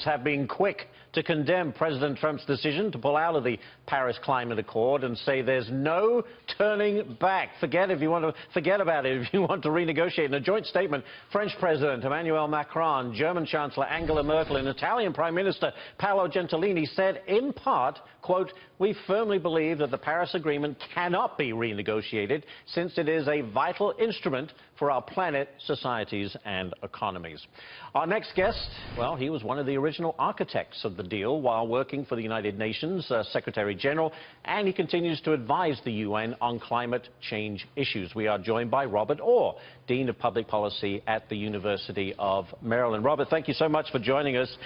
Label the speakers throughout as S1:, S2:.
S1: Have been quick to condemn President Trump's decision to pull out of the Paris Climate Accord and say there's no turning back. Forget about it if you want to renegotiate. In a joint statement, French President Emmanuel Macron, German Chancellor Angela Merkel, and Italian Prime Minister Paolo Gentiloni said, in part, quote, "We firmly believe that the Paris Agreement cannot be renegotiated since it is a vital instrument for our planet, societies, and economies." Our next guest, well, he was one of the original architects of the deal while working for the United Nations Secretary General, and he continues to advise the UN on climate change issues. We are joined by Robert Orr, Dean of Public Policy at the University of Maryland. Robert, thank you so much for joining us.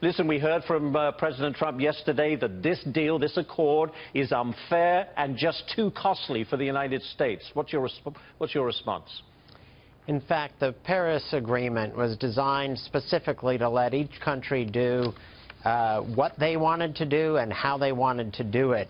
S1: Listen, we heard from President Trump yesterday that this deal, this accord, is unfair and just too costly for the United States. What's your response?
S2: In fact, the Paris Agreement was designed specifically to let each country do what they wanted to do and how they wanted to do it.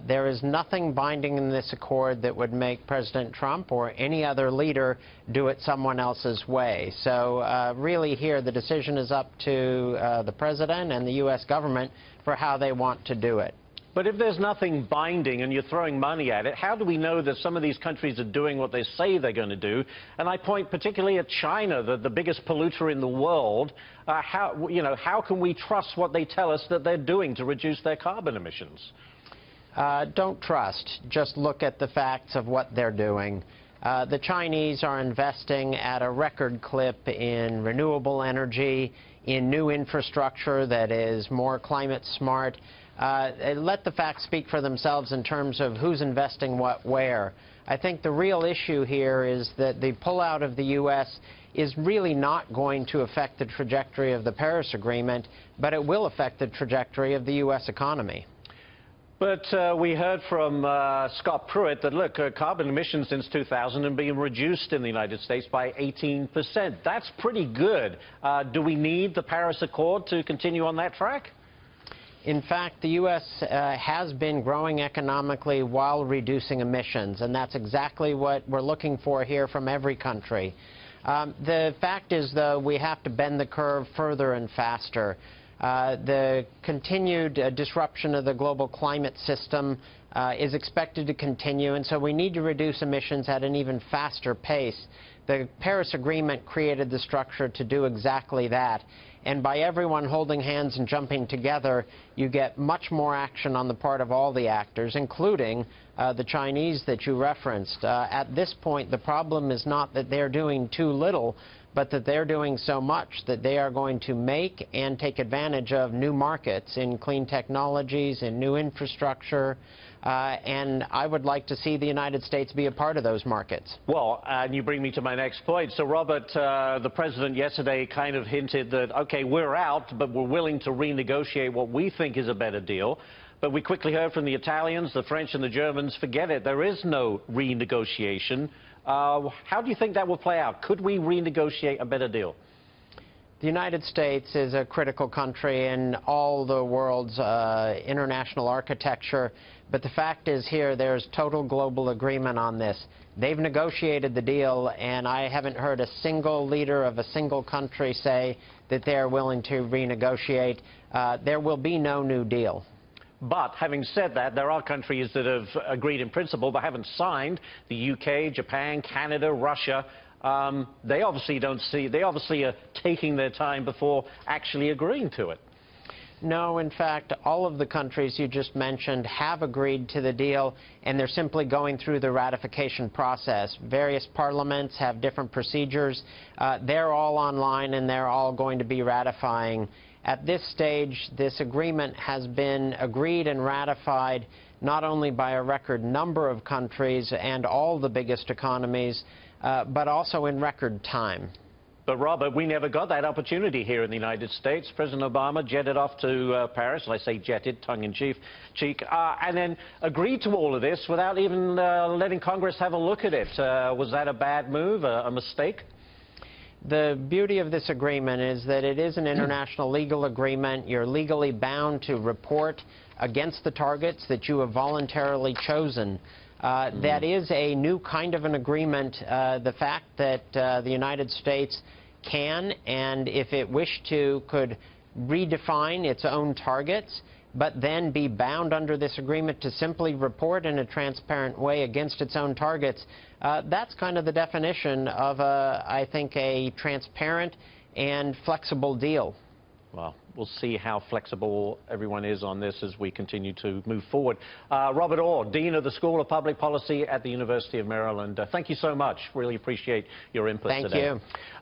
S2: There is nothing binding in this accord that would make President Trump or any other leader do it someone else's way. So really here the decision is up to the President and the U.S. government for how they want to do it.
S1: But if there's nothing binding and you're throwing money at it, how do we know that some of these countries are doing what they say they're going to do? And I point particularly at China, the biggest polluter in the world. How can we trust what they tell us that they're doing to reduce their carbon emissions?
S2: Don't trust. Just look at the facts of what they're doing. The Chinese are investing at a record clip in renewable energy, in new infrastructure that is more climate smart. Let the facts speak for themselves in terms of who's investing what where. I think the real issue here is that the pullout of the U.S. is really not going to affect the trajectory of the Paris Agreement, but it will affect the trajectory of the U.S. economy.
S1: But we heard from Scott Pruitt that, look, carbon emissions since 2000 have been reduced in the United States by 18%. That's pretty good. Do we need the Paris Accord to continue on that track?
S2: In fact, the U.S. has been growing economically while reducing emissions, and that's exactly what we're looking for here from every country. The fact is, though, we have to bend the curve further and faster. The continued disruption of the global climate system is expected to continue, and so we need to reduce emissions at an even faster pace. The Paris Agreement created the structure to do exactly that. And by everyone holding hands and jumping together, you get much more action on the part of all the actors, including the Chinese that you referenced. At this point, the problem is not that they're doing too little, but that they're doing so much that they are going to make and take advantage of new markets in clean technologies, in new infrastructure, and I would like to see the United States be a part of those markets.
S1: Well, and you bring me to my next point. So, Robert, the President yesterday kind of hinted that, okay, we're out, but we're willing to renegotiate what we think is a better deal. But we quickly heard from the Italians, the French, and the Germans, forget it, there is no renegotiation. How do you think that will play out? Could we renegotiate a better deal?
S2: The United States is a critical country in all the world's international architecture, but the fact is here there's total global agreement on this. They've negotiated the deal, and I haven't heard a single leader of a single country say that they're willing to renegotiate. There will be no new deal.
S1: But having said that, there are countries that have agreed in principle but haven't signed. The UK, Japan, Canada, Russia. They obviously are taking their time before actually agreeing to it.
S2: No, in fact, all of the countries you just mentioned have agreed to the deal, and they're simply going through the ratification process. Various parliaments have different procedures. They're all online, and they're all going to be ratifying. At this stage, this agreement has been agreed and ratified not only by a record number of countries and all the biggest economies, but also in record time.
S1: But, Robert, we never got that opportunity here in the United States. President Obama jetted off to Paris, and I say jetted, tongue-in-cheek, and then agreed to all of this without even letting Congress have a look at it. Was that a bad move, a mistake?
S2: The beauty of this agreement is that it is an international legal agreement. You're legally bound to report against the targets that you have voluntarily chosen. That is a new kind of an agreement. The fact that the United States can, and if it wished to, could redefine its own targets, but then be bound under this agreement to simply report in a transparent way against its own targets. That's kind of the definition of, I think, a transparent and flexible deal.
S1: Well, we'll see how flexible everyone is on this as we continue to move forward. Robert Orr, Dean of the School of Public Policy at the University of Maryland. Thank you so much. Really appreciate your input today.
S2: Thank you.